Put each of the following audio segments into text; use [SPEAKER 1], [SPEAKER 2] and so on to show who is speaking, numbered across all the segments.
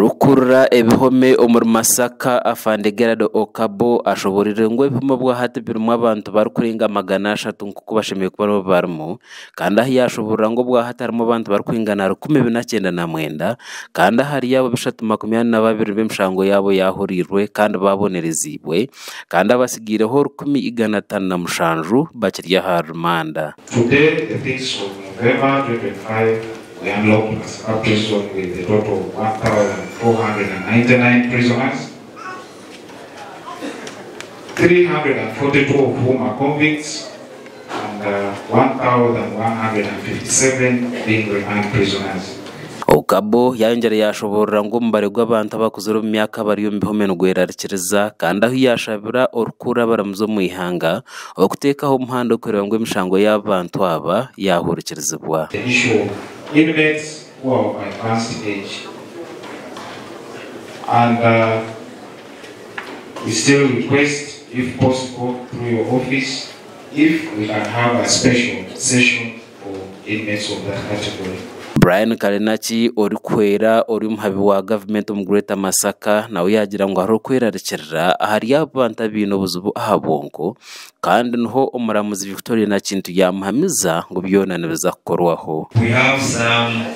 [SPEAKER 1] Orukurra ebihome omuri Masaka afande Gerard Okabo ashoborire ngo ebihome bwa hati birimo abantu barukuringa 300 nkuko bashimiye kuba barimo kandi aho yashoborira ngo bwa hati harimo abantu barukwingana 1999 kandi hari yabo 322 b'imshango yabo yahurirwe kandi babonerezibwe kandi abasigireho 157 bakirya harumanda.
[SPEAKER 2] Today the things of November 2025 we unlocked a prison with a total of 1,499 prisoners, 342 of whom are convicts, and 1,157 being remand prisoners.
[SPEAKER 1] Okabo yangere yashoborera ngo mbare gw'abantu bakuzura mu myaka bari mu bihome n'gwerarikiriza kandi aho yashabira orukura baramuzo mu ihanga okutekaho umuhanda ukorera ngo imishango y'abantu aba yahurikirizibwa.
[SPEAKER 2] Inmates who are of advanced age, and we still request, if possible, through your office, if we can have a special session for inmates of that category.
[SPEAKER 1] Brian Karenachi orikwera ori muhabi wa government mu Greater Masaka nawe yagira ngo harokwera rekera ahari y'abantu bino buzubu ahabongo kandi nho umuramuzi Victoria na kintu yamuhamiza ngo byonane bizakorwaho.
[SPEAKER 3] We have some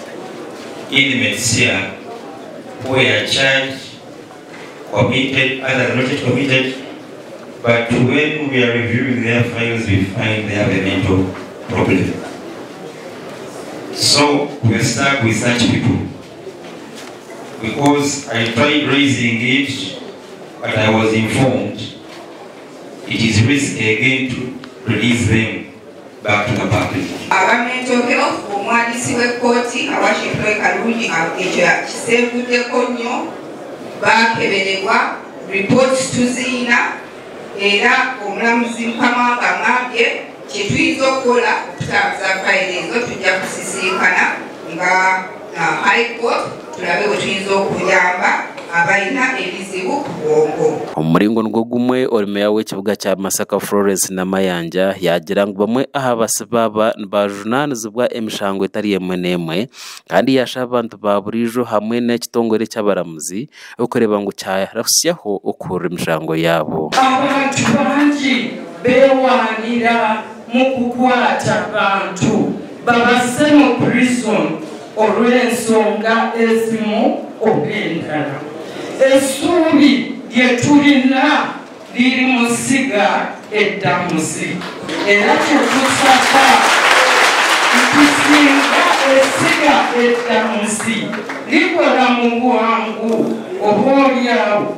[SPEAKER 3] inmates here who are charged, committed, other not committed, but when we are reviewing their files we find they have a mental problem. So we are stuck with such people because I tried raising it, but I was informed it is risky again to release them back to the public.
[SPEAKER 4] Our mental health, omwadisi w'ekkooti awashintwe kalungi ekyo kisengudeko nnyo bakeberebwa reports tuziina era omulamuzi Mukama ng'angambye kyetuyinza okukola okutabuza fayirezo tujja kusisinkana nga High Court tulabe bwe tuyinza okuyamba abalina ebizibu ku bwongo.
[SPEAKER 1] Omuringo ngo gumwe orimeya w'ekibuga kya Masaka Florence na Mayanja yagira ngo bamwe aha basibaba bajunanizibwa emishango etari yemwe nemwe kandi yasha abantu baburijo hamwe n'ekitongore cy'abaramuzi okureba ngo cyarafusyaho okura emishango yabo.
[SPEAKER 5] Abantu bangi bewanira mu kukwata abantu babase mu prison olw'ensonga ezimu obw'entalo. Essuubi lye tulina liri mu ssiga eddamuzi era kyetusaka tusinga essiga eddamuzi likola mu bwangu oboolyawo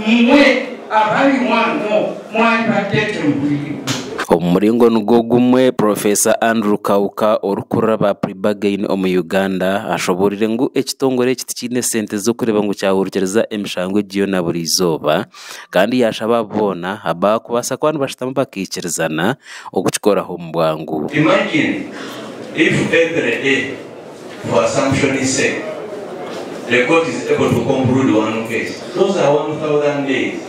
[SPEAKER 5] mmwe abali wano mwalibadde temuliriwo.
[SPEAKER 1] Omuringo nugo gumwe Professor Andrew Kauka orukurra ba Pribagain omu Uganda ashoborire ngo ekitongore kitikine sente zo kureba ngo cyahurikiriza emishango giyo na buri zoba kandi yashaba bona aba kubasa kwanu bashitamo bakikirizana okukikoraho mu bwangu.
[SPEAKER 3] Imagine if every day for assumption's sake the court is able to conclude one case. Those are 1,000 days.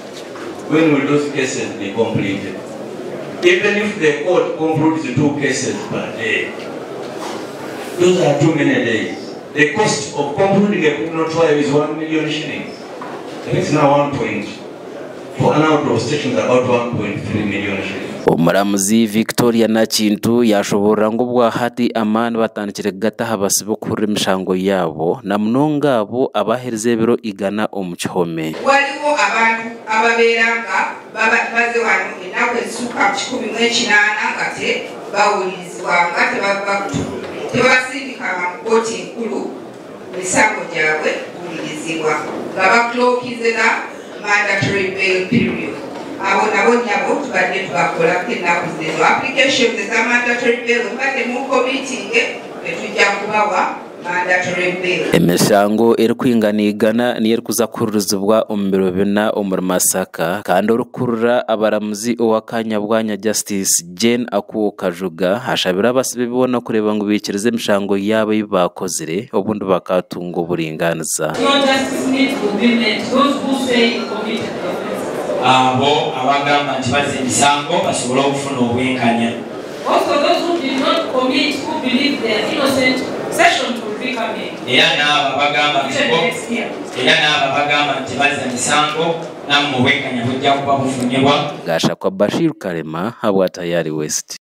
[SPEAKER 3] When will those cases be completed? Even if the court concludes 2 cases per day, those are too many days. The cost of concluding a criminal trial is 1 million shillings. It's now 1 point. For an out of stations about 1.3 million shillings.
[SPEAKER 1] Omuramuzi Victoria na kintu yashobora ngo bwa hati amana batandikire gata habasibo kuri emishango yabo na munonga abo abahereze biro igana omukihome.
[SPEAKER 4] Waliwo abantu ababeranga baze wano enako esuka 18 ngate bawulizibwa ngate tebasindika mu kkooti enkulu misango gyabwe kuwulizibwa nga baklokizera mandatory bail period. Abo nabo nyabo tubadde tubakola ennaku zino applications eza mandatory bail mbadde mu committee etujja kubawa mandatory bail.
[SPEAKER 1] Emishango eri kwinganigana niyo kuza kuruzibwa ombero bina omuri Masaka kandi orukurura abaramuzi owakanya bwanya Justice Jane Akuo Kajuga hashabira abasibe bibona kureba ngo bikirize emishango yabo yibakozire obundi bakatunga oburinganiza.
[SPEAKER 6] Abo abagamba nti baze emisango basobola okufuna obwenkanya.
[SPEAKER 5] Also those who did not commit, who believe they are innocent, session will be coming.
[SPEAKER 6] era n'abo bagamba nti bazza misango nammwe obwenkanya bujja kuba bufunibwa.
[SPEAKER 1] Gasha kwa Bashir Karema habwa Tayari West.